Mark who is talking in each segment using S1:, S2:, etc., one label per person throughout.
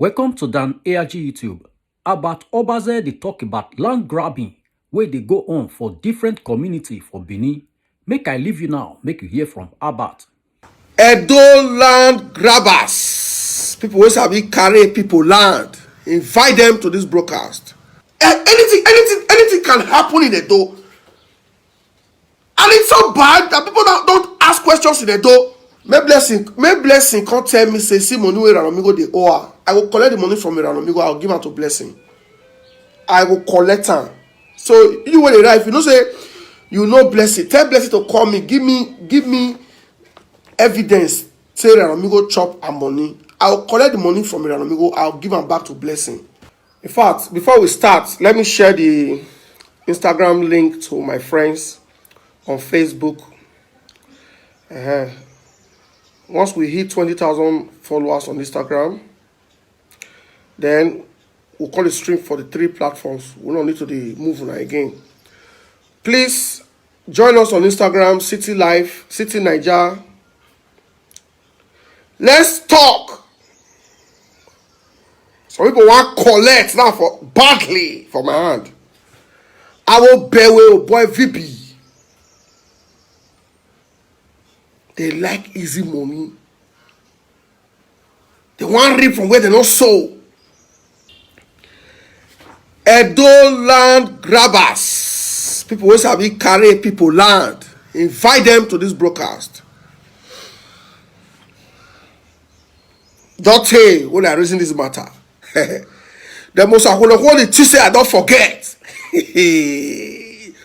S1: Welcome to Dan ARG YouTube. About Obaze, they talk about land grabbing, where they go on for different community for Benin. Make I leave you now, make you hear from Abat.
S2: Edo land grabbers, people wey sabi carry people land, invite them to this broadcast. Anything can happen in Edo, and it's so bad that people don't ask questions in Edo. May blessing come tell me say see money wey Ranomigo dey owe her. I will collect the money from Ranomigo. I will give am to Blessing. I will collect am. So you wey dey write, if you know say you know Blessing, tell Blessing to call me. Give me evidence say Ranomigo chop her money. I will collect the money from Ranomigo. I will give am back to Blessing. In fact, before we start, let me share the Instagram link to my friends on Facebook. Once we hit 20,000 followers on Instagram, then we'll call it stream for the 3 platforms. We don't need to move on again. Please join us on Instagram, City Life, City Niger. Let's talk. Some people want collect now for badly for my hand. I will bear with boy VP. They like easy money. They want reap from where they not sow. Edo land grabbers, people wey sabi carry people land, invite them to this broadcast. Don't hey, when I reason this matter. The most holy Tuesday I don't forget. If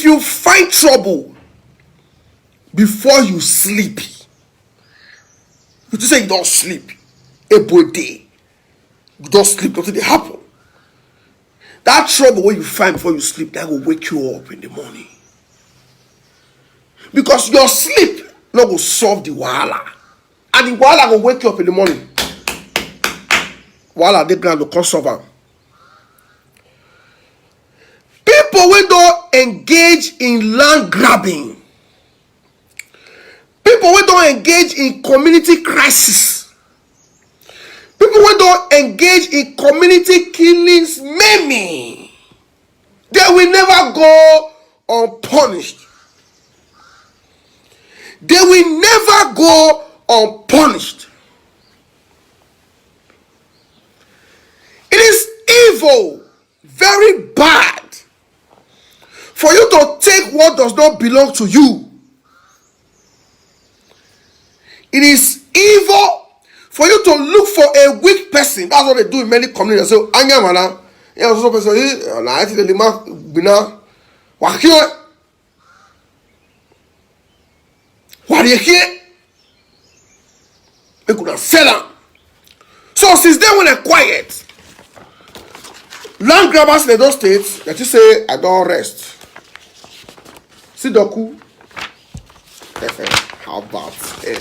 S2: you find trouble before you sleep, you just say you don't sleep a boy day, you don't sleep, nothing dey happen. That trouble when you find before you sleep, that will wake you up in the morning, because your sleep no go solve the wahala, and the wahala will wake you up in the morning. Wahala dey ground to come solve am. People wey don engage in land grabbing, people wey don engage in community crisis, people wey don engage in community killings, maiming, they will never go unpunished. They will never go unpunished. It is evil, very bad, for you to take what does not belong to you. It is evil for you to look for a weak person. That's what they do in many communities. So, anya mana, yeah, so person, na ati the lima bina, wakio, wadiye, we could have sell them. So since then, when they're quiet, land grabbers in those states that you say I don't rest. Sidoku, how about it?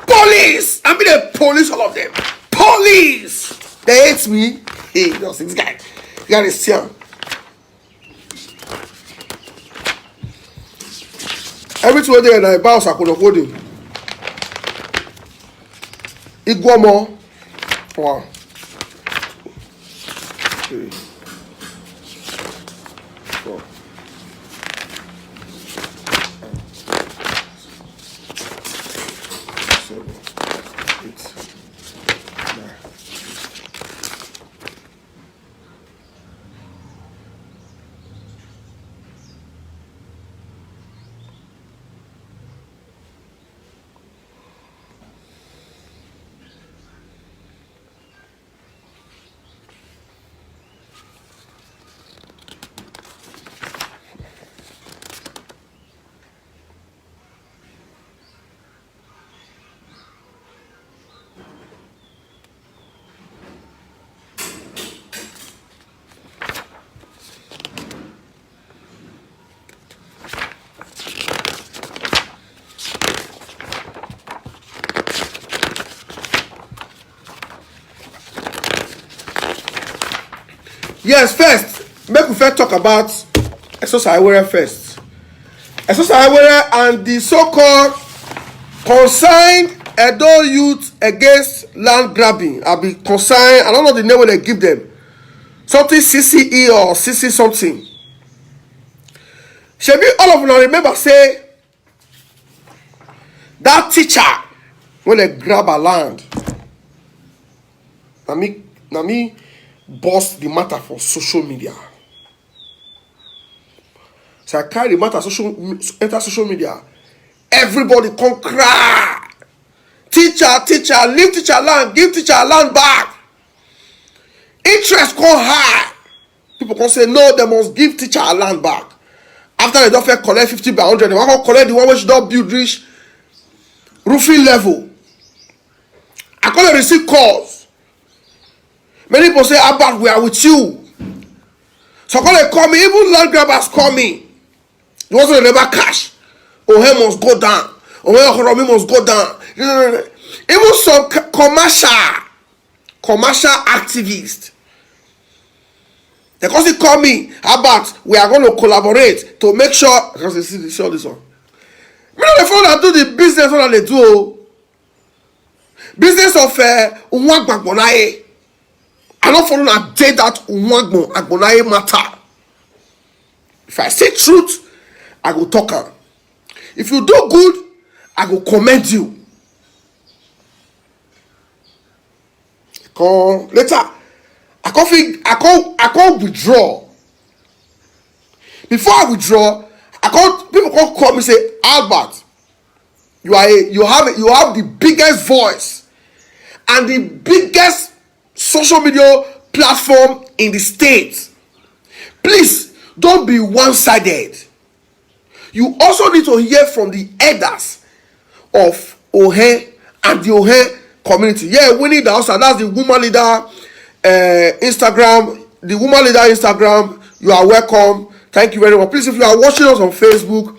S2: Police! I mean the police, all of them. Police! They hate me. Hey, you know, this guy. You gotta see him. Every 2 days I bounce I could have hold him. Iguamo. 1, 2, 3, 4. Yes, first, make we first talk about Esosa Iwere first. Esosa Iwere and the so-called Concerned Edo Youth Against land grabbing. I be concerned. I don't know the name when they give them. Something CCE or CC something. Shebi all of them remember say that teacher when they grab a land. Na me bust the matter for social media. So I carry the matter enter social media. Everybody come cry. Teacher, leave teacher land, give teacher land back. Interest come high. People can say no, they must give teacher land back. After they don't fair collect 50 by 100, they want to collect the one which don't build reach roofing level. I call it receive calls. Many people say, Abba, we are with you. So call they call me, even land grabbers call me. The ones that never cash. Ohe must go down. Ohe Horomi must go down. Even some commercial activists. They constantly call me, how about we are going to collaborate to make sure, because they see all this one. Me know the phone that do the business what they do. Business of Unwagbagbonaye. I don't follow that day that Unwagbagbonaye matter. If I say truth, I go talk am. If you do good, I go commend you. Later, I can't withdraw. Before I withdraw, people can't call me and say, Albert, you have the biggest voice and the biggest social media platform in the state. Please don't be one-sided. You also need to hear from the elders of Ohe and the Ohe community. Yeah, Winnie the House, that's the woman leader Instagram. The woman leader Instagram. You are welcome. Thank you very much. Please, if you are watching us on Facebook,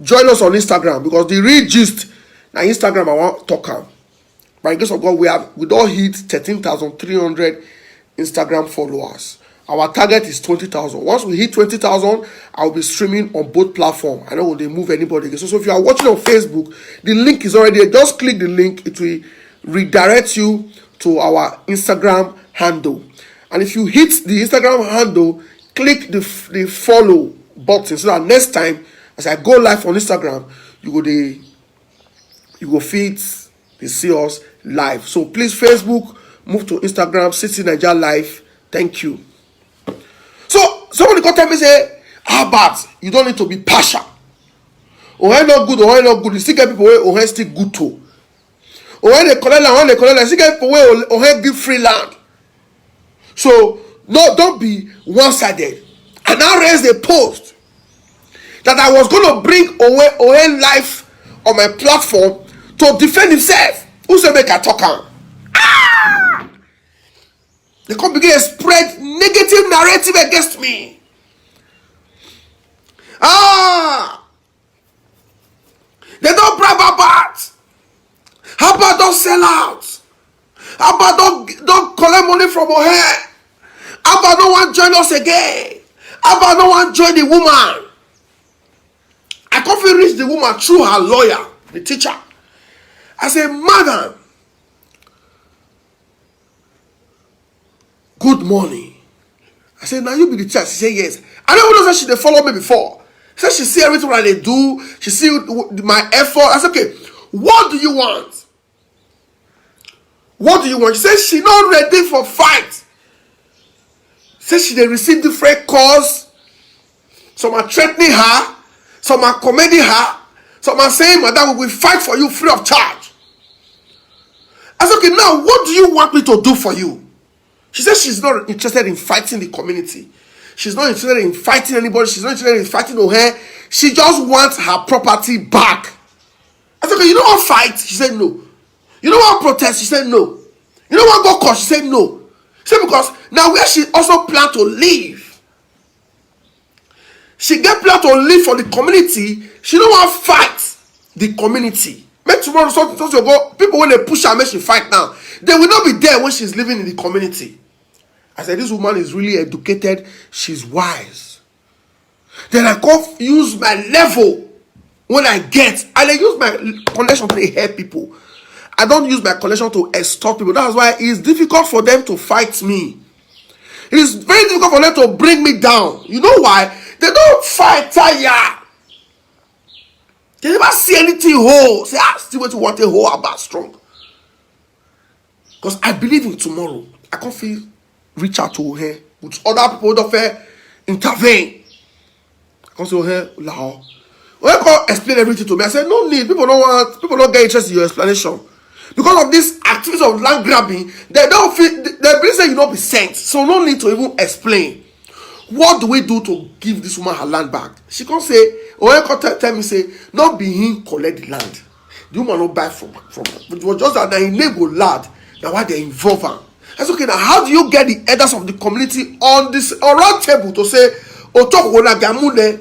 S2: join us on Instagram because the real gist na Instagram I want to talk am. By the grace of God, we don't hit 13,300 Instagram followers. Our target is 20,000. Once we hit 20,000, I'll be streaming on both platforms. I don't want to move anybody again. So if you are watching on Facebook, the link is already there. Just click the link. It will redirect you to our Instagram handle. And if you hit the Instagram handle, click the follow button so that next time as I go live on Instagram, you go feed the see us live. So please, Facebook, move to Instagram, City Niger Live. Thank you. So somebody come tell me say, but you don't need to be partial. Ohe not good, Ohe not good. You still get people where Ohe still good too. Ohe they collect land, you still get people where Ohe give free land. So no, don't be one-sided. And now raise the post that I was going to bring Ohe life on my platform to defend himself. Who say make I talk am? They come begin to spread negative narrative against me. They don't bribe Abat. Abat don't sell out. Abat don't collect money from Ohe. Abat don't want to join us again. Abat don't want to join the woman. I can't reach the woman through her lawyer, the teacher. I say, madam, good morning. I said, now you be the teacher. She said, yes. I don't know that she they follow me before. She said, she see everything that they do. She see my effort. I said, okay, what do you want? What do you want? She said, she not ready for fight. She said, she they receive different calls. Some are threatening her. Some are commending her. Some are saying, madam, we will fight for you free of charge. I said, okay, now what do you want me to do for you? She said she's not interested in fighting the community. She's not interested in fighting anybody. She's not interested in fighting Ohe. She just wants her property back. I said, okay, you don't want fight? She said no. You don't want protest? She said no. You don't want go court? She said no. She said because now where she also plan to live. She get plan to live for the community. She don't want fight the community. Make tomorrow something go. People when they push her, make she fight now. They will not be there when she's living in the community. I said, this woman is really educated. She's wise. Then I can't use my level when I get. And I use my connection to help people. I don't use my connection to extort people. That's why it's difficult for them to fight me. It is very difficult for them to bring me down. You know why? They don't fight tire. They never see anything whole. Say, still wait to want a whole about strong. Because I believe in tomorrow. I can't feel reach out to her with other people that intervene. I can't say, hey, lao. When you can't explain everything to me, I said, no need. People don't get interested in your explanation. Because of this activity of land grabbing, they don't feel, they believe say you not be sent. So no need to even explain. What do we do to give this woman her land back? She can't say, or you can't tell me, say, not be him collect the land. The woman not buy from it was just that the neighbor lad, that's why they involve her. That's okay. Now, how do you get the elders of the community on this around table to say, oh, talk with Gamune?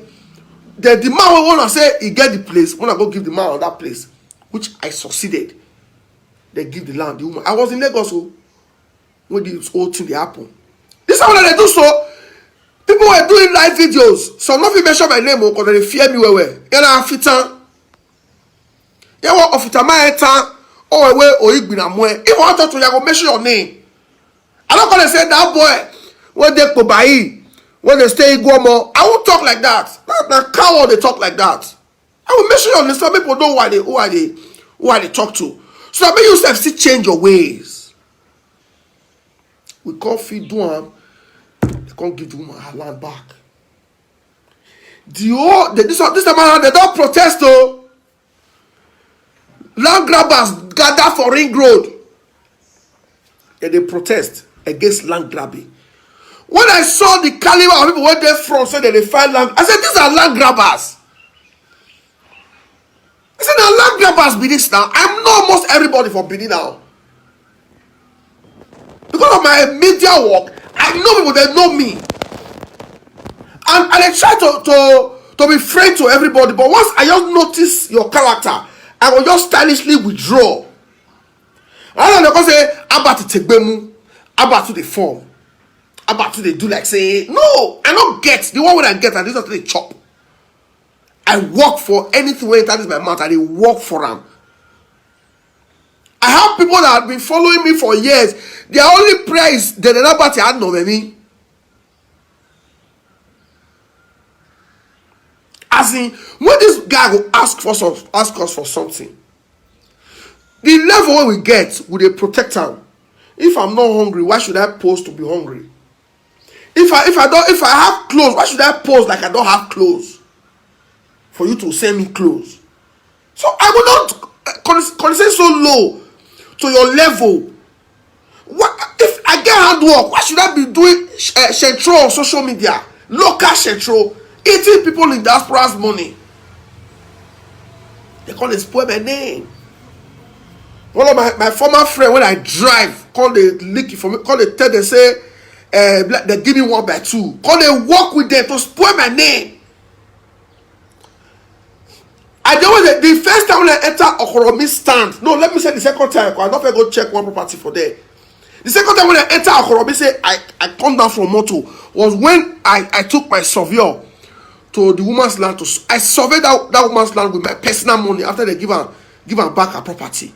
S2: The man will want to say he get the place. When I go give the man on that place, which I succeeded. They give the land. The woman. I was in Lagos when this whole thing they happen. This is how they do so. People were doing live videos. Some of you mention my name because they fear me well. You know, Afitan. You know, Afitan, my etan. Oh, where or you been amwe. If I want to talk to you, I go mention your name. I'm not gonna say that boy when they go by, when they stay in Guamo. I won't talk like that. Not coward they talk like that. I will mention your name. Some people know who they talk to. So that make you still change your ways. We can't feed them. They can't give the woman her land back. This time they don't protest though. Land grabbers gather for Ring Road. And they protest against land grabbing. When I saw the caliber of people where they from, said that they find land, I said these are land grabbers. I said now land grabbers be this now. I know almost everybody for Benin now. Because of my media work, I know people that know me. And I try to be friend to everybody. But once I just notice your character, I will just stylishly withdraw. And then they say, about to take bemu, about to the form, about to they do like say, no, I don't get the one when I get, and this is the chop. I work for anything when that is my mouth, and they work for them. I have people that have been following me for years. Their only prayer is they never party had no me. As in, when this guy will ask us for something, the level where we get, will they protect him? If I'm not hungry, why should I pose to be hungry? If I have clothes, why should I pose like I don't have clothes? For you to send me clothes. So I will not condescend so low to your level. What if I get hard work? Why should I be doing shentro on social media? Local shentro, eating people in diaspora's money. They call it spoil my name. One of my former friend, when I drive, call they lick it for me, call they tell they say they give me 1 by 2. Call they work with them to spoil my name. I don't the first time when I enter Okoromi stand. No, let me say the second time. I don't go check one property for there. The second time when I enter Okoromi, say I come down from moto was when I took my surveyor to the woman's land I surveyed that woman's land with my personal money after they give her back her property.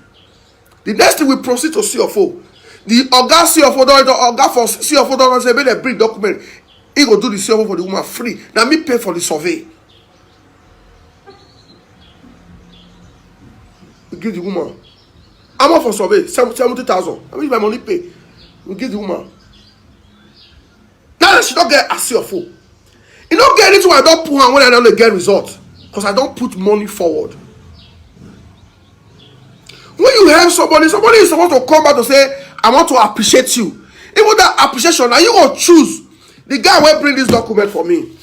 S2: The next thing we proceed to CFO. The Oga CFO don't say, they bring document. He go do the CFO for the woman free. Now me pay for the survey. We give the woman. I'm up for survey, 70,000. I mean my money pay. We give the woman. Now she don't get a CFO. You don't get anything when I don't put her when I don't get result. Because I don't put money forward. When you help somebody is supposed to come back to say, I want to appreciate you. Even that appreciation, now you go choose. The guy will bring this document for me.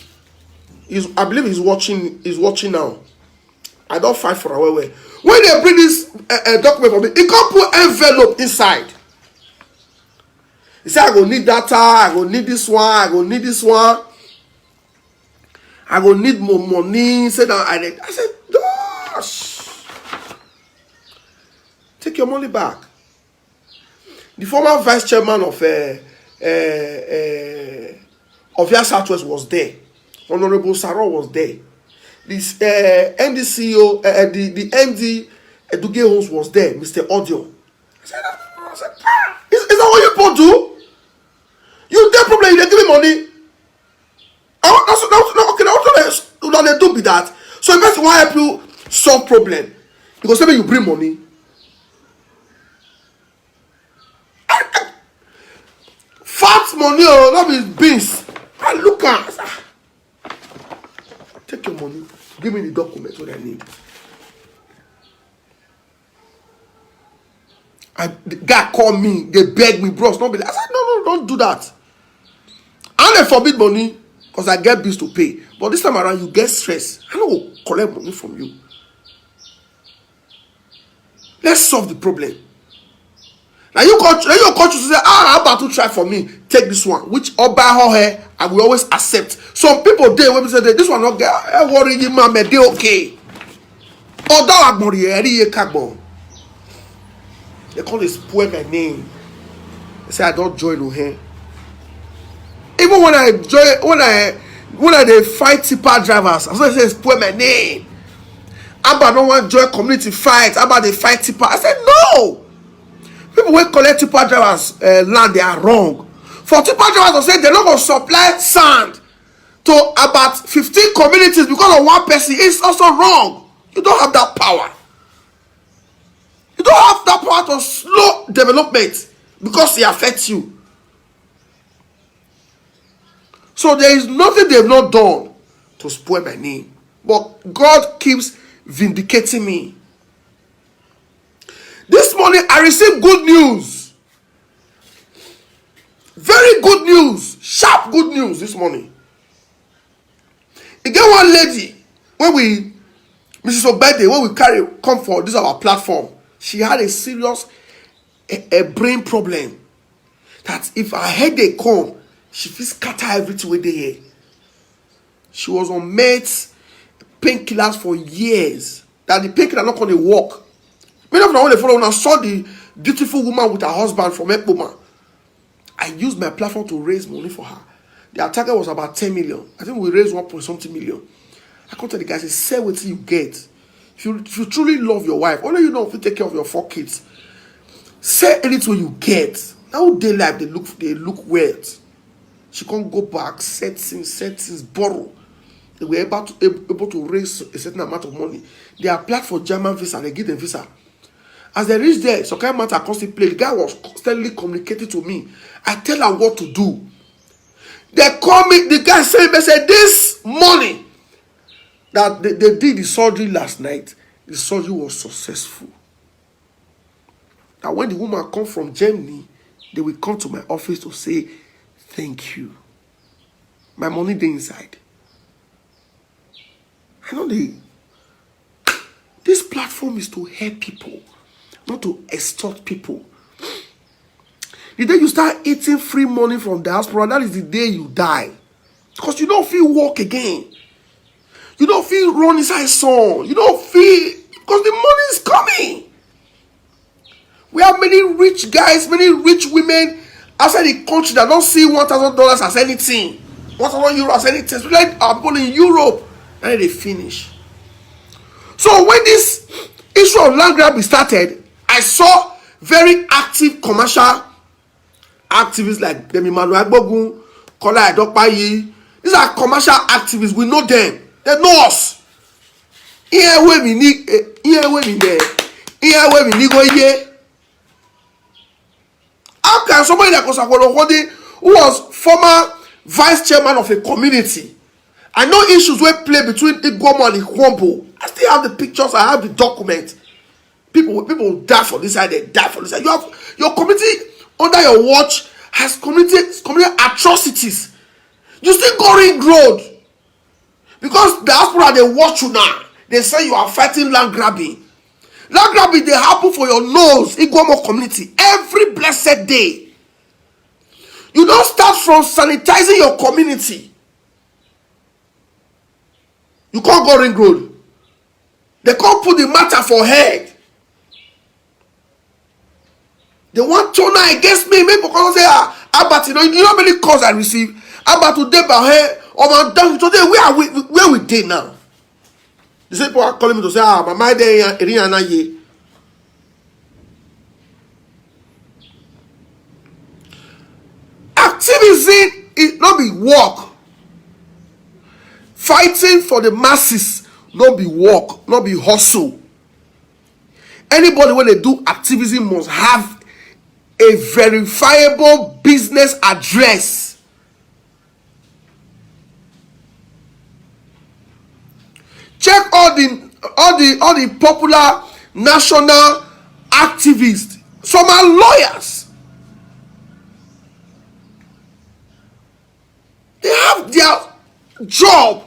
S2: I believe he's watching now. I don't fight for a way. When they bring this document for me, he can't put envelope inside. He said, I go need data, I go need this one, I go need this one. I go need more money. Said I said, gosh. Take your money back. The former vice chairman of Yas Southwest was there. Honorable Sarah was there. This MD CEO, the MD Eduge Homes was there, Mr. Audio. I said, is that what you people do? You get problem, you give me money. Okay, now they do be that. So if person want help you solve problem, you go say you bring money. Fat money, oh, that means beans. And look at, take your money, give me the documents what I need. And the guy called me, they begged me, bros, don't be like. I said, no, don't do that. And they forbid money because I get bills to pay. But this time around, you get stress. I don't go collect money from you. Let's solve the problem. Now you come to say, how about to try for me? Take this one, which all buy her hair, I will always accept. Some people there when we say this one not get worry you man, they okay. Oh, that one they call this spoil my name. They say I don't join no hair. Even when I they fight tipper drivers, I say spoil my name. Abba don't want to join community fight. Abba they fight tipper. I said no. People who collect tipper drivers land, they are wrong. For tipper drivers to say they're not going to supply sand to about 15 communities because of one person is also wrong. You don't have that power. You don't have that power to slow development because it affects you. So there is nothing they've not done to spoil my name. But God keeps vindicating me. This morning I received good news. Very good news. Sharp good news this morning. Again, one lady, Mrs. Obede, when we come for this our platform, she had a serious a brain problem. That if her headache come, she feels scatter everything with the hair. She was on meds, painkillers for years. That the painkiller not going to work. Many of them when they follow, when I saw the beautiful woman with her husband from Ekpoma, I used my platform to raise money for her. Their target was about 10 million. I think we raised 1.something million. I come to the guy and say, sell what you get. If you truly love your wife, only you know if you take care of your 4 kids, sell anything you get. Now day life they look weird. She can't go back, settings, borrow. They were able to raise a certain amount of money. They applied for German visa, they give them visa. As they reached there, so kind of matter constantly play. The guy was constantly communicating to me. I tell her what to do. They call me, the guy said, this money that they did the surgery last night, the surgery was successful. Now when the woman come from Germany, they will come to my office to say, thank you. My money dey inside. I know this platform is to help people, not to extort people. The day you start eating free money from diaspora, that is the day you die. Because you don't feel walk again. You don't feel run inside sun. You don't feel, because the money is coming. We have many rich guys, many rich women outside the country that don't see $1,000 as anything. €1,000 as anything. We like our people in Europe. And they finish. So when this issue of land grabbing started, I saw very active commercial activists like Demi Manuel Agbogun, Kola Edokpayi. These are commercial activists. We know them. They know us. How can somebody like Osakolo Hodi, who was former vice chairman of a community, I know issues were play between Igbomo and Ikwombo. I still have the pictures, I have the document. People die for this side, they die for this side. You have your community under your watch has community atrocities. You still go ring road. Because diaspora, they watch you now. They say you are fighting land grabbing. Land grabbing, they happen for your nose, Igbomo community, every blessed day. You don't start from sanitizing your community. You can't go ring road. They can't put the matter for head. They want Chona against me. Maybe because they say, Albert, you know how many calls I receive? Albert today, but hey, or my dad today, where we did now? The same people are calling me to say, my mind there, Activism is not be work. Fighting for the masses not be work, not be hustle. Anybody when they do activism must have a verifiable business address. Check all the popular national activists. Some are lawyers. They have their job.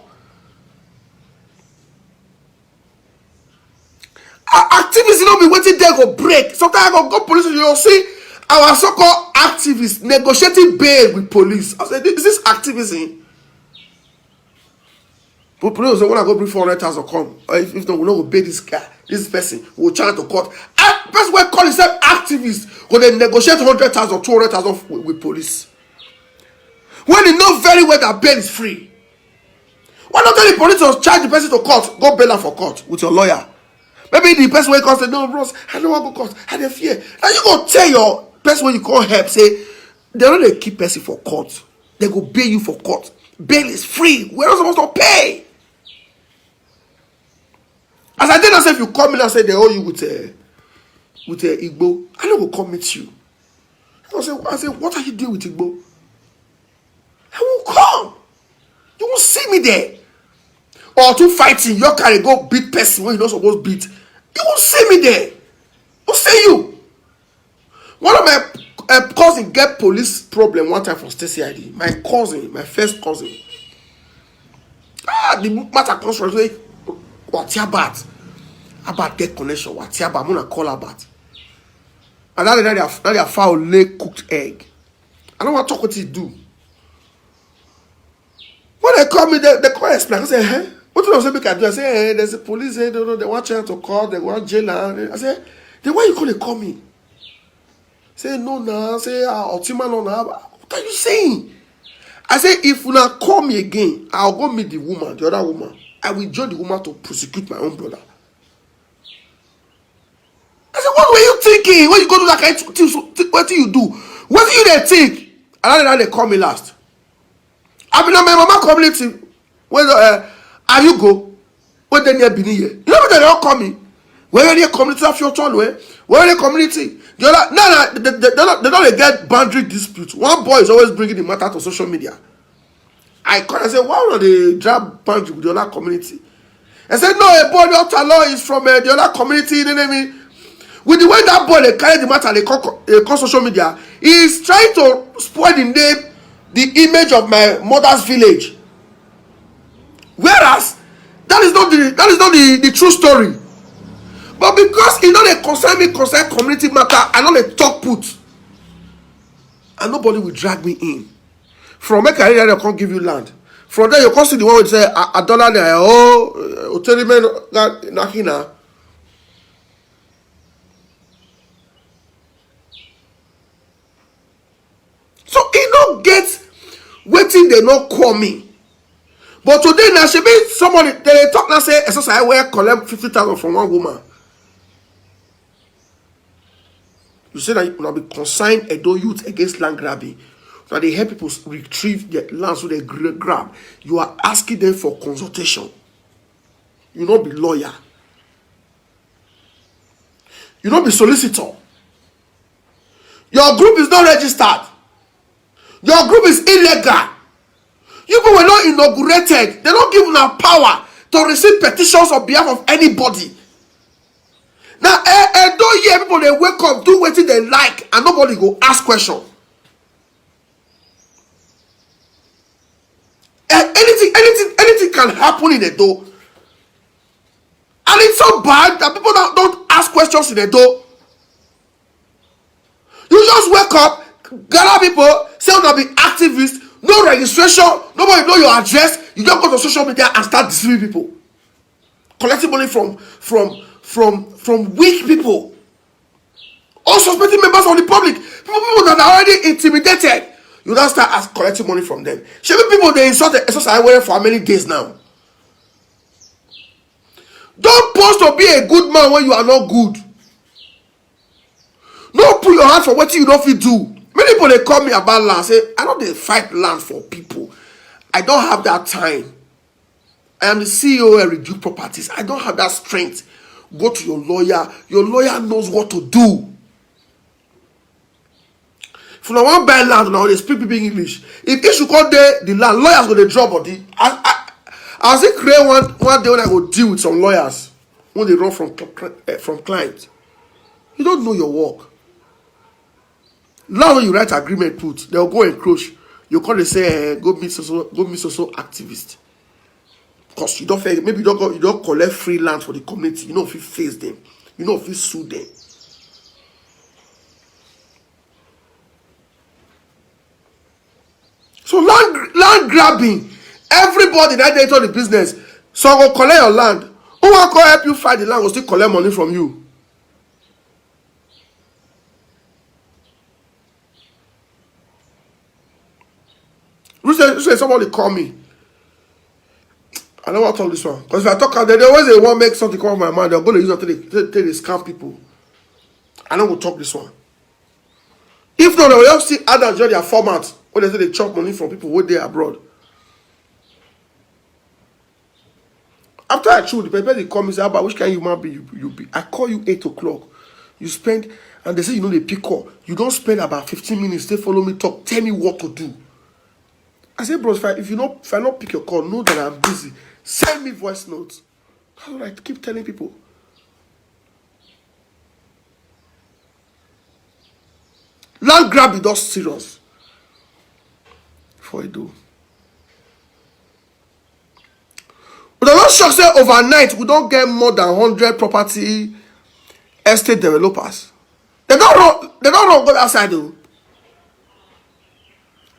S2: Activists don't be waiting there go break. Sometimes I go police, you'll see our so-called activists negotiating bail with police. I said, is this activism? But police say, when I go bring 400,000 come, or if not, we don't go pay this guy, this person, we'll charge to court. And person will call himself activists, go they negotiate 100,000, 200,000 with police. When they know very well that bail is free. Why not tell the police to charge the person to court, go bail her for court with your lawyer? Maybe the person will come say, no, bros, I don't want to go court, I don't fear. And you go tell your person when you call help, say, they don't keep person for court. They go bail you for court. Bail is free. We're not supposed to pay. As I did not say, if you come in and say they owe you with a Igbo, I don't go come meet you. I say, what are you doing with Igbo? I will come. You will see me there. Or to fighting, you carry go beat person when you're not supposed to beat. You will see me there. Will see you. One of my cousin get police problem one time for Stacy ID. My cousin, my first cousin. The matter comes from say, what your bad? About get connection. What your bad? I'm gonna call about. And now they are foul lay cooked egg. I don't want to talk what you do. When they call me, they call explain. I say, hey, what do you say? Make I do? I say, hey, there's a police. Hey, they want you to call. They want jail. I say, then why you call me? Say no now. Say Ultima no now. What are you saying? I say if you not call me again, I'll go meet the woman, the other woman. I will join the woman to prosecute my own brother. I said, what were you thinking when you go to that kind of thing? What do you do? What do you they think? And then they call me last. I've been on my mama community. When are you go? When they near Bini here? You know what they don't call me? Where are they community of your town? Where are they community? The other, no, they don't get boundary disputes. One boy is always bringing the matter to social media. I call and say, why don't they drop boundary with the other community? I said, no, a boy not law is from the other community. You know what I mean? With the way that boy they carry the matter, they call social media, he's trying to spoil the name, the image of my mother's village. Whereas that is not the true story. But because it not a concern community matter, I not a talk put, and nobody will drag me in. From make I they can't give you land. From there you can't see the one who say a dollar there. Oh, tell me that nakina. So he don't get waiting. They not call me. But today now she be somebody they talk now say I will collect 50,000 from one woman. You say that you will be consigned Edo youth against land grabbing. Now they help people retrieve their lands so they grab. You are asking them for consultation. You not be lawyer. You not be solicitor. Your group is not registered. Your group is illegal. You people were not inaugurated. They don't give you power to receive petitions on behalf of anybody. Now, don't hear people they wake up, do what they like, and nobody go ask questions. Anything can happen in the door. And it's so bad that people don't ask questions in the door. You just wake up, gather people, say you're going to be activists, no registration, nobody know your address, you just go to social media and start deceiving people. Collecting money from weak people. All suspecting members of the public. People that are already intimidated. You now start collecting money from them. Should people they insult the SSI for how many days now? Don't post to be a good man when you are not good. Don't put your hand for what you don't feel do. Many people they call me about land. Say I don't dey fight land for people. I don't have that time. I am the CEO of Reduce Properties. I don't have that strength. Go to your lawyer. Your lawyer knows what to do. If you don't want to buy land now, they speak people English. If you should call the land, lawyers go dey drop body. I still create one day when I go deal with some lawyers when they run from clients. You don't know your work. Now when you write agreement put, they'll go encroach. You call they say go meet so activist. Because you don't maybe you don't collect free land for the community. You know if you face them. You know if you sue them. So land grabbing. Everybody that they enter the business. So go collect your land. Who will go help you fight the land will still collect money from you. Somebody call me. I don't want to talk this one. Because if I talk out there, they always want to make something come out of my mind. They're going to use it till they scam people. I don't want to talk this one. If not, they will just see add and join their format when they say they chop money from people who they abroad. After I chew, the people they call me say, "Abba, which kind of human be you be?" I call you 8 o'clock. You spend, and they say you know they pick up. You don't spend about 15 minutes. They follow me talk. Tell me what to do. I say, bros, if I not pick your call, know that I'm busy. Send me voice notes. That's what I keep telling people. Land grab is just serious. Before I do. But I'm not sure say overnight we don't get more than 100 property estate developers. They don't run go outside though.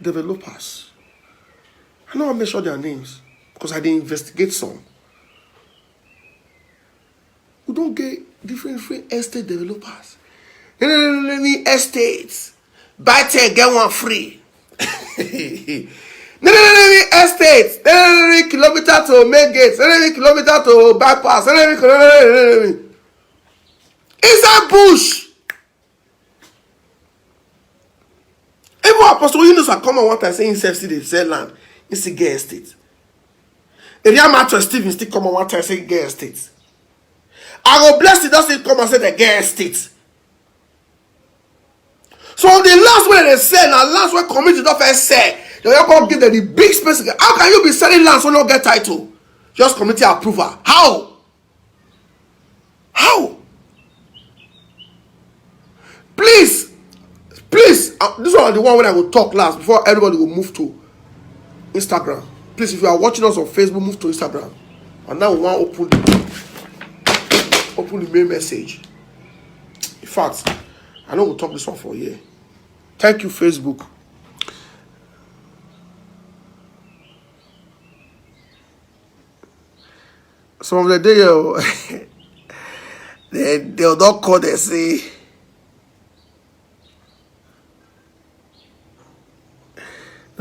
S2: Developers. I know I make sure their names because I didn't investigate some. We don't get different estate developers. Estates. Buy 10, get one free. Estates. Kilometer to main gates. Kilometer to bypass. Inside bush. Even Apostle Yunus are come on one time saying himself see they sell land. He still get estate. Area Matthew Stephen still come on one time say get estate. I go bless it, doesn't come and say they get estate. So the last one they sell, now last one community don't first sell. They will come give them the big space. How can you be selling land so not get title? Just community approval. How? How? Please, this one is the one when I will talk last before everybody will move to Instagram. Please, if you are watching us on Facebook, move to Instagram. And now we want to open the main message. In fact, I know we'll talk this one for a year. Thank you, Facebook. Some of the day, they'll not call, they say,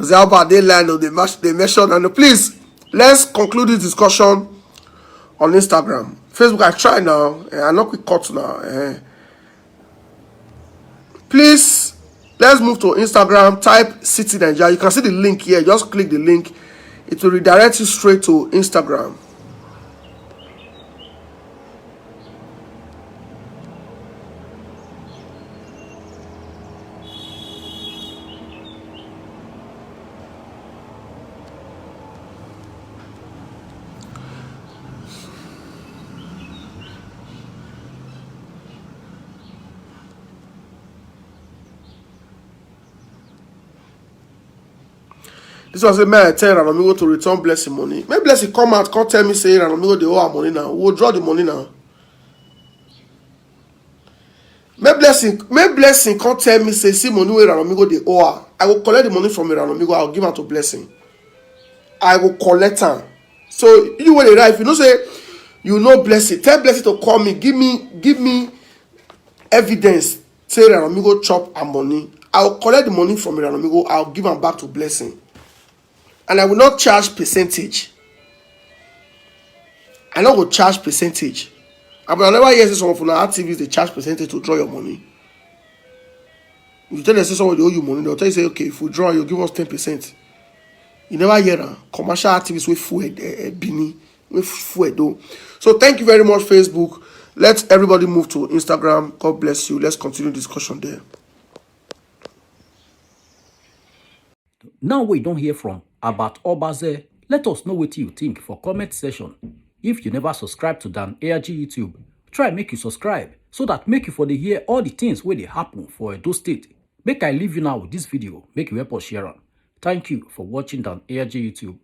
S2: how about they land or they mention, and please, let's conclude this discussion on Instagram. Facebook, I try now, I'm not quick cut now. Please, let's move to Instagram, type City Nigeria. You can see the link here, just click the link. It will redirect you straight to Instagram. This was a man tell Ranamigo to return blessing money. Maybe blessing come out, can't tell me say Ranamigo they owe our money now. We'll draw the money now. Maybe blessing can't tell me say see money where Ranamigo they owe her. I will collect the money from Ranamigo. I'll give her to blessing. I will collect her. So you when they write, if you know say you know blessing, tell blessing to call me. Give me evidence. Say Ranamigo chop her money. I will collect the money from Ranamigo. I'll give her back to blessing. And I will not charge percentage. I not will charge percentage. But I never hear some of our activists they charge percentage to draw your money. You tell them say somebody owe you money, they'll tell you say, okay, if we draw, you give us 10%. You never hear that. Commercial activists with full Bini, with full though. So thank you very much, Facebook. Let everybody move to Instagram. God bless you. Let's continue discussion there.
S1: Now we don't hear from about Obaze. Let us know what you think for comment section. If you never subscribe to Dan ARG YouTube, try make you subscribe so that make you for the hear all the things where they happen for Edo State. Make I leave you now with this video. Make you help us share on. Thank you for watching Dan ARG YouTube.